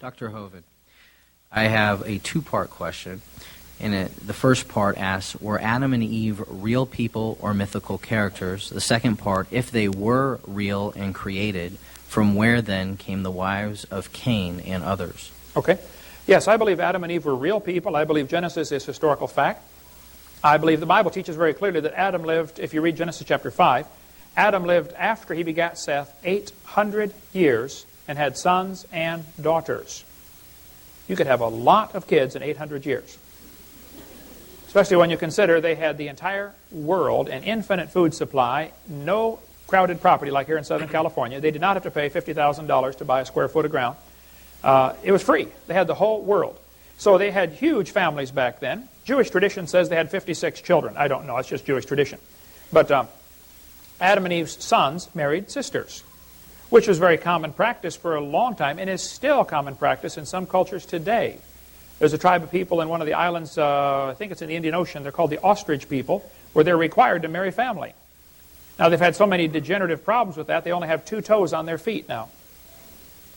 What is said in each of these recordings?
Dr. Hovind, I have a two-part question. The first part asks, were Adam and Eve real people or mythical characters? The second part, if they were real and created, from where then came the wives of Cain and others? Okay. Yes, I believe Adam and Eve were real people. I believe Genesis is historical fact. I believe the Bible teaches very clearly that Adam lived, if you read Genesis chapter 5, Adam lived after he begat Seth 800 years and had sons and daughters. You could have a lot of kids in 800 years. Especially when you consider they had the entire world, an infinite food supply, no crowded property like here in Southern California. They did not have to pay $50,000 to buy a square foot of ground. It was free. They had the whole world. So they had huge families back then. Jewish tradition says they had 56 children. I don't know. It's just Jewish tradition. But Adam and Eve's sons married sisters, which was very common practice for a long time and is still common practice in some cultures today. There's a tribe of people in one of the islands, I think it's in the Indian Ocean, they're called the ostrich people, where they're required to marry family. Now they've had so many degenerative problems with that, they only have 2 toes on their feet now.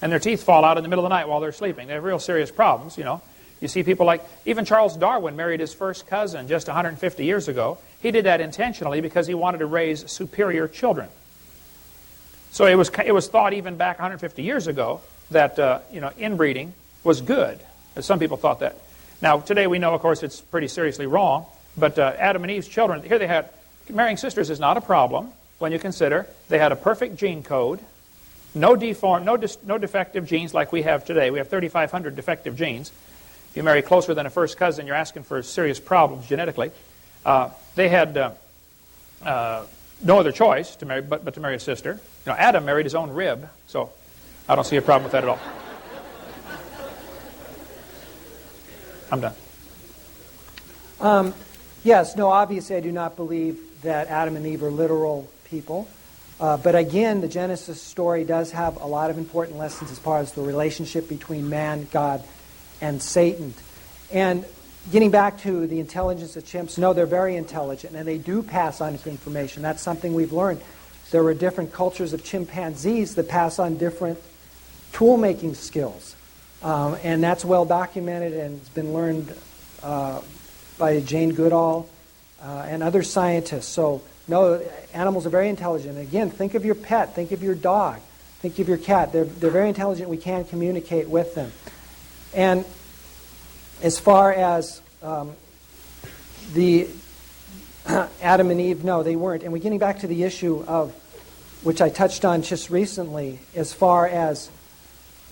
And their teeth fall out in the middle of the night while they're sleeping. They have real serious problems, you know. You see people like, even Charles Darwin married his first cousin just 150 years ago. He did that intentionally because he wanted to raise superior children. So it was thought even back 150 years ago that inbreeding was good. Some people thought that. Now today we know, of course, it's pretty seriously wrong. But Adam and Eve's children, here they had, marrying sisters is not a problem when you consider they had a perfect gene code, no defective genes like we have today. We have 3,500 defective genes. If you marry closer than a first cousin, you're asking for serious problems genetically. They had no other choice to marry but to marry a sister. Adam married his own rib, so I don't see a problem with that at all. I'm done. Yes, no, obviously I do not believe that Adam and Eve are literal people. But again, the Genesis story does have a lot of important lessons as far as the relationship between man, God, and Satan. And getting back to the intelligence of chimps, no, they're very intelligent, and they do pass on information. That's something we've learned. There were different cultures of chimpanzees that pass on different tool-making skills. And that's well documented and it's been learned by Jane Goodall and other scientists. So, no, animals are very intelligent. Again, think of your pet, think of your dog, think of your cat. They're very intelligent. We can communicate with them. And as far as the Adam and Eve, no, they weren't. And we're getting back to the issue of, which I touched on just recently, as far as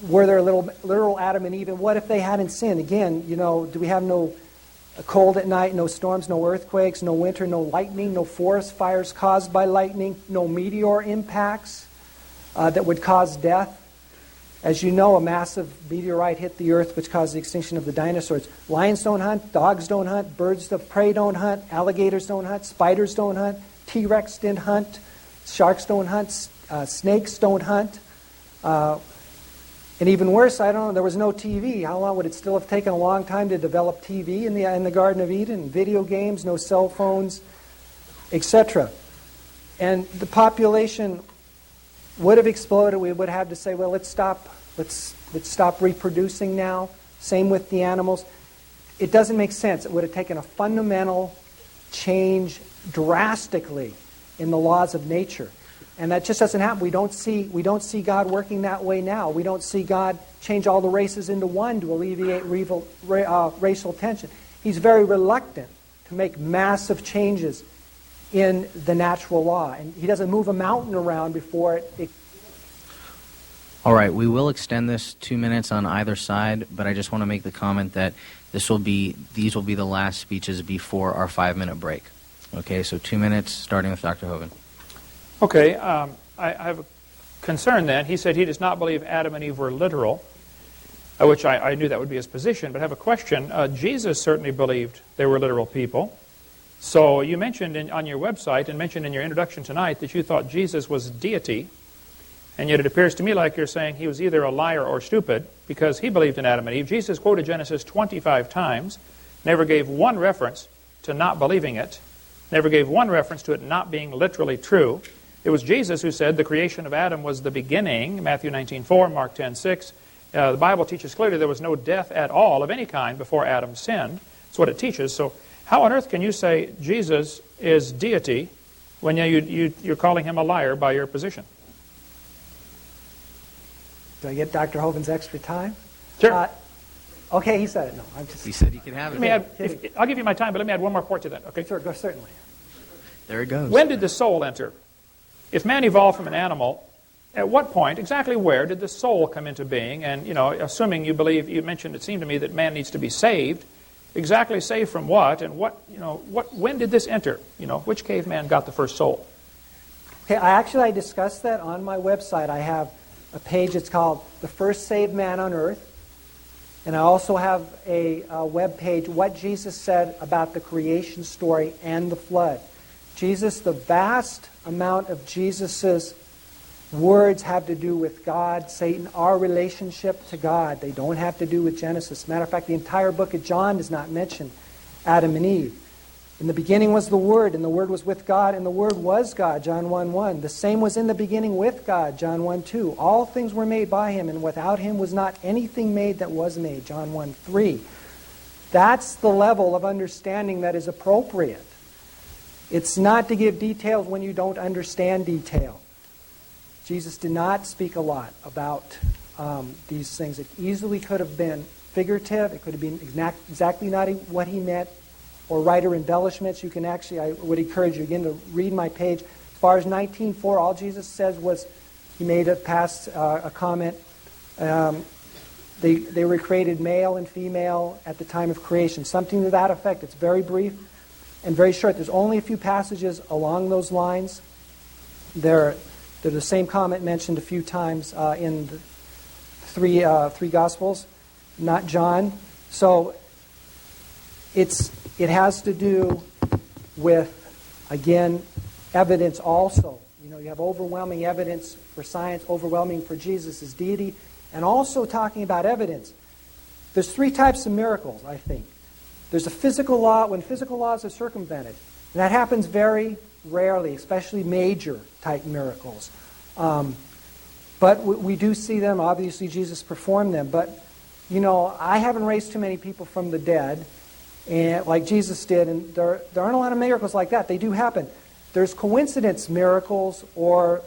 were there literal Adam and Eve, and what if they hadn't sinned? Again, do we have no cold at night, no storms, no earthquakes, no winter, no lightning, no forest fires caused by lightning, no meteor impacts that would cause death? As you know, a massive meteorite hit the earth which caused the extinction of the dinosaurs. Lions don't hunt, dogs don't hunt, birds of prey don't hunt, alligators don't hunt, spiders don't hunt, T-Rex didn't hunt, sharks don't hunt, snakes don't hunt. And even worse, I don't know, there was no TV. How long would it still have taken? A long time to develop TV in the Garden of Eden? Video games, no cell phones, etc. And the population would have exploded. We would have to say, well, let's stop reproducing now. Same with the animals. It doesn't make sense. It would have taken a fundamental change drastically in the laws of nature. And that just doesn't happen. We don't see God working that way now. We don't see God change all the races into one to alleviate racial tension. He's very reluctant to make massive changes in the natural law. And he doesn't move a mountain around before it. All right, we will extend this 2 minutes on either side, but I just want to make the comment that these will be the last speeches before our 5-minute break. Okay, so 2 minutes, starting with Dr. Hovind. Okay, I have a concern then. He said he does not believe Adam and Eve were literal, which I knew that would be his position, but I have a question. Jesus certainly believed they were literal people. So you mentioned on your website and mentioned in your introduction tonight that you thought Jesus was deity, and yet it appears to me like you're saying he was either a liar or stupid because he believed in Adam and Eve. Jesus quoted Genesis 25 times, never gave one reference to not believing it, never gave one reference to it not being literally true. It was Jesus who said the creation of Adam was the beginning, Matthew 19:4, Mark 10:6, The Bible teaches clearly there was no death at all of any kind before Adam sinned. That's what it teaches. So how on earth can you say Jesus is deity when you're calling him a liar by your position? Do I get Dr. Hovind's extra time? Sure. Okay, he said it. No, I'm just... He said you can have it. I'll give you my time, but let me add one more point to that. Okay. Sure, go, certainly. There it goes. When did the soul enter? If man evolved from an animal, at what point, exactly where, did the soul come into being? And, assuming you believe, you mentioned, it seemed to me, that man needs to be saved. Exactly saved from what? And when did this enter? Which caveman got the first soul? Okay, I discussed that on my website. I have a page that's called The First Saved Man on Earth. And I also have a web page, What Jesus Said About the Creation Story and the Flood. The vast amount of Jesus' words have to do with God, Satan, our relationship to God. They don't have to do with Genesis. Matter of fact, the entire book of John does not mention Adam and Eve. In the beginning was the Word, and the Word was with God, and the Word was God, John 1:1. The same was in the beginning with God, John 1:2. All things were made by Him, and without Him was not anything made that was made, John 1:3. That's the level of understanding that is appropriate. It's not to give details when you don't understand detail. Jesus did not speak a lot about these things. It easily could have been figurative. It could have been exactly not what he meant, or writer embellishments. You can actually, I would encourage you again to read my page. As far as 19:4, all Jesus says was, he made a comment. They were created male and female at the time of creation. Something to that effect. It's very brief and very short. There's only a few passages along those lines. They're the same comment mentioned a few times in the three Gospels, not John. So it has to do with, again, evidence also. You have overwhelming evidence for science, overwhelming for Jesus' deity, and also talking about evidence. There's three types of miracles, I think. There's a physical law, when physical laws are circumvented. And that happens very rarely, especially major type miracles. But we do see them. Obviously, Jesus performed them. But, I haven't raised too many people from the dead, and like Jesus did, and there aren't a lot of miracles like that. They do happen. There's coincidence miracles, or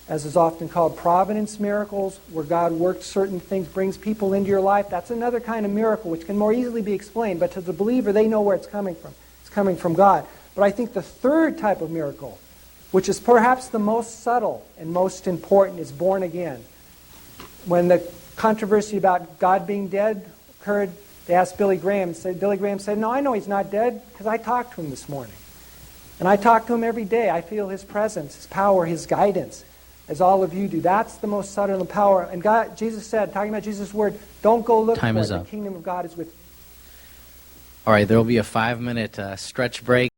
as is often called providence miracles, where God works certain things, brings people into your life. That's another kind of miracle which can more easily be explained. But to the believer, they know where it's coming from. It's coming from God. But I think the third type of miracle, which is perhaps the most subtle and most important, is born again. When the controversy about God being dead occurred, they asked Billy Graham. Billy Graham said, "No, I know he's not dead because I talked to him this morning. And I talk to him every day. I feel his presence, his power, his guidance, as all of you do." That's the most subtle power. And Jesus said, talking about Jesus' word, don't go look for it. The kingdom of God is with you. All right, there will be a 5-minute stretch break.